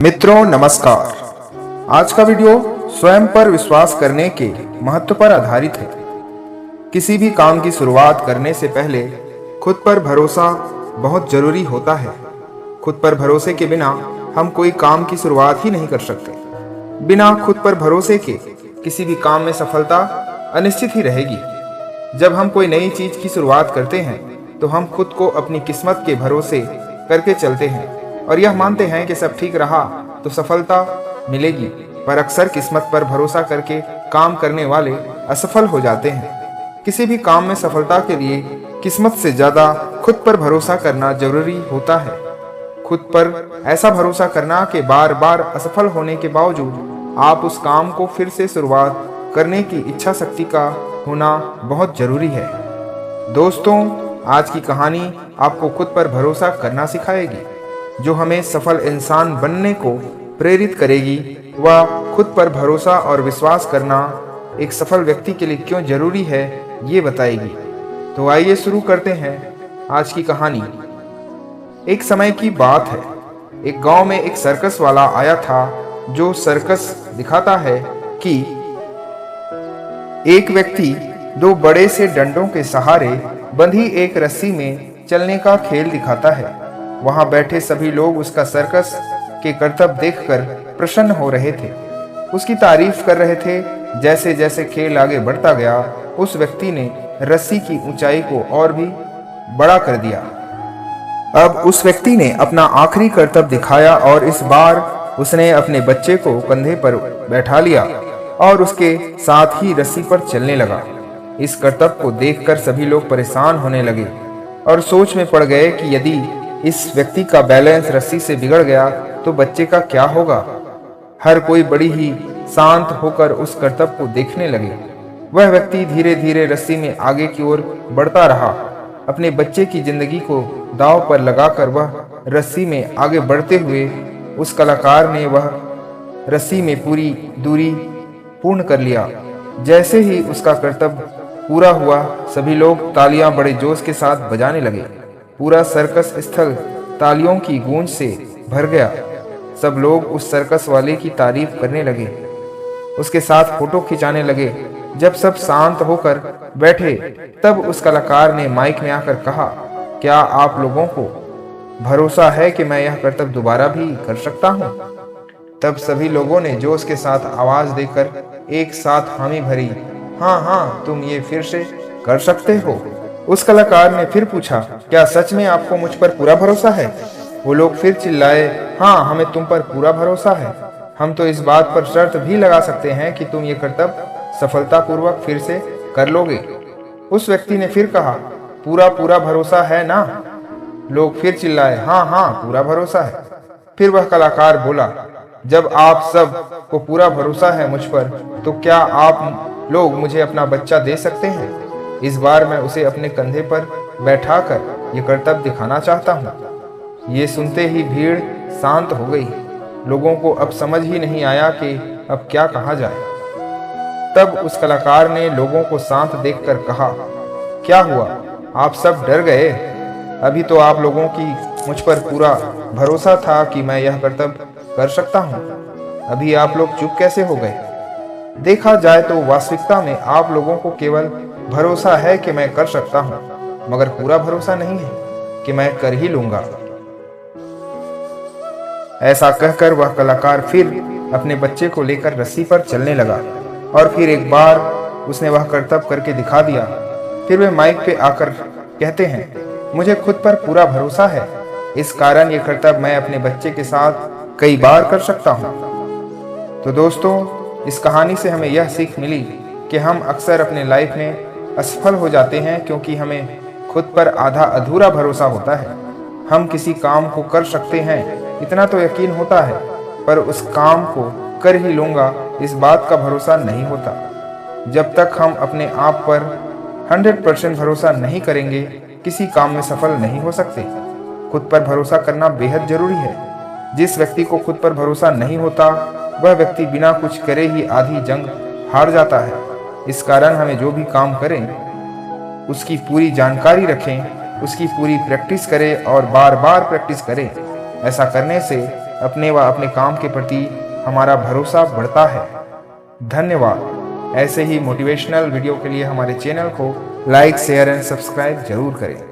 मित्रों नमस्कार। आज का वीडियो स्वयं पर विश्वास करने के महत्व पर आधारित है। किसी भी काम की शुरुआत करने से पहले खुद पर भरोसा बहुत जरूरी होता है। खुद पर भरोसे के बिना हम कोई काम की शुरुआत ही नहीं कर सकते। बिना खुद पर भरोसे के किसी भी काम में सफलता अनिश्चित ही रहेगी। जब हम कोई नई चीज की शुरुआत करते हैं तो हम खुद को अपनी किस्मत के भरोसे करके चलते हैं और यह मानते हैं कि सब ठीक रहा तो सफलता मिलेगी। पर अक्सर किस्मत पर भरोसा करके काम करने वाले असफल हो जाते हैं। किसी भी काम में सफलता के लिए किस्मत से ज्यादा खुद पर भरोसा करना जरूरी होता है। खुद पर ऐसा भरोसा करना कि बार बार असफल होने के बावजूद आप उस काम को फिर से शुरुआत करने की इच्छा शक्ति का होना बहुत जरूरी है। दोस्तों, आज की कहानी आपको खुद पर भरोसा करना सिखाएगी, जो हमें सफल इंसान बनने को प्रेरित करेगी। वह खुद पर भरोसा और विश्वास करना एक सफल व्यक्ति के लिए क्यों जरूरी है, ये बताएगी। तो आइए शुरू करते हैं आज की कहानी। एक समय की बात है। एक गांव में एक सर्कस वाला आया था, जो सर्कस दिखाता है कि एक व्यक्ति दो बड़े से डंडों के सहारे बंधी एक रस्सी में चलने का खेल दिखाता है। वहां बैठे सभी लोग उसका सर्कस के करतब देखकर प्रसन्न हो रहे थे, उसकी तारीफ कर रहे थे। जैसे जैसे खेल आगे बढ़ता गया, उस व्यक्ति ने रस्सी की ऊंचाई को और भी बड़ा कर दिया। अब उस व्यक्ति ने अपना आखिरी करतब दिखाया और इस बार उसने अपने बच्चे को कंधे पर बैठा लिया और उसके साथ ही रस्सी पर चलने लगा। इस करतब को देखकर सभी लोग परेशान होने लगे और सोच में पड़ गए कि यदि इस व्यक्ति का बैलेंस रस्सी से बिगड़ गया तो बच्चे का क्या होगा। हर कोई बड़ी ही शांत होकर उस करतब को देखने लगे। वह व्यक्ति धीरे धीरे रस्सी में आगे की ओर बढ़ता रहा। अपने बच्चे की जिंदगी को दांव पर लगाकर वह रस्सी में आगे बढ़ते हुए उस कलाकार ने वह रस्सी में पूरी दूरी पूर्ण कर लिया। जैसे ही उसका करतब पूरा हुआ, सभी लोग तालियां बड़े जोश के साथ बजाने लगे। पूरा सर्कस स्थल तालियों की गूंज से भर गया। सब लोग उस सर्कस वाले की तारीफ करने लगे, उसके साथ फोटो खिंचाने लगे। जब सब शांत होकर बैठे, तब उस कलाकार ने माइक में आकर कहा, क्या आप लोगों को भरोसा है कि मैं यह करतब दोबारा भी कर सकता हूँ? तब सभी लोगों ने जोश के साथ आवाज देकर एक साथ हामी भरी, हाँ हाँ, तुम ये फिर से कर सकते हो। उस कलाकार ने फिर पूछा, क्या सच में आपको मुझ पर पूरा भरोसा है? वो लोग फिर चिल्लाए, हाँ, हमें तुम पर पूरा भरोसा है। हम तो इस बात पर शर्त भी लगा सकते हैं कि तुम ये करतब सफलतापूर्वक फिर से कर लोगे। उस व्यक्ति ने फिर कहा, पूरा पूरा भरोसा है ना? लोग फिर चिल्लाए, हाँ हाँ, पूरा भरोसा है। फिर वह कलाकार बोला, जब आप सब को पूरा भरोसा है मुझ पर, तो क्या आप लोग मुझे अपना बच्चा दे सकते हैं? इस बार मैं उसे अपने कंधे पर बैठाकर ये करतब दिखाना चाहता हूँ। ये सुनते ही भीड़ शांत हो गई। लोगों को अब समझ ही नहीं आया कि अब क्या कहा जाए। तब उस कलाकार ने लोगों को शांत देखकर कहा, क्या हुआ, आप सब डर गए? अभी तो आप लोगों की मुझ पर पूरा भरोसा था कि मैं यह करतब कर सकता हूँ। अभी आप लोग चुप कैसे हो गए? देखा जाए तो वास्तविकता में आप लोगों को केवल भरोसा है कि मैं कर सकता हूं, मगर पूरा भरोसा नहीं है कि मैं कर ही लूंगा। ऐसा कहकर वह कलाकार फिर अपने बच्चे को लेकर रस्सी पर चलने लगा और फिर एक बार उसने वह करतब करके दिखा दिया। फिर वे माइक पे आकर कहते हैं, मुझे खुद पर पूरा भरोसा है, इस कारण ये करतब मैं अपने बच्चे के साथ कई बार कर सकता हूं। तो दोस्तों, इस कहानी से हमें यह सीख मिली कि हम अक्सर अपने लाइफ में असफल हो जाते हैं क्योंकि हमें खुद पर आधा अधूरा भरोसा होता है। हम किसी काम को कर सकते हैं, इतना तो यकीन होता है, पर उस काम को कर ही लूंगा, इस बात का भरोसा नहीं होता। जब तक हम अपने आप पर 100% भरोसा नहीं करेंगे, किसी काम में सफल नहीं हो सकते। खुद पर भरोसा करना बेहद जरूरी है। जिस व्यक्ति को खुद पर भरोसा नहीं होता, वह व्यक्ति बिना कुछ करे ही आधी जंग हार जाता है। इस कारण हमें जो भी काम करें, उसकी पूरी जानकारी रखें, उसकी पूरी प्रैक्टिस करें और बार बार प्रैक्टिस करें। ऐसा करने से अपने व अपने काम के प्रति हमारा भरोसा बढ़ता है। धन्यवाद। ऐसे ही मोटिवेशनल वीडियो के लिए हमारे चैनल को लाइक, शेयर एंड सब्सक्राइब जरूर करें।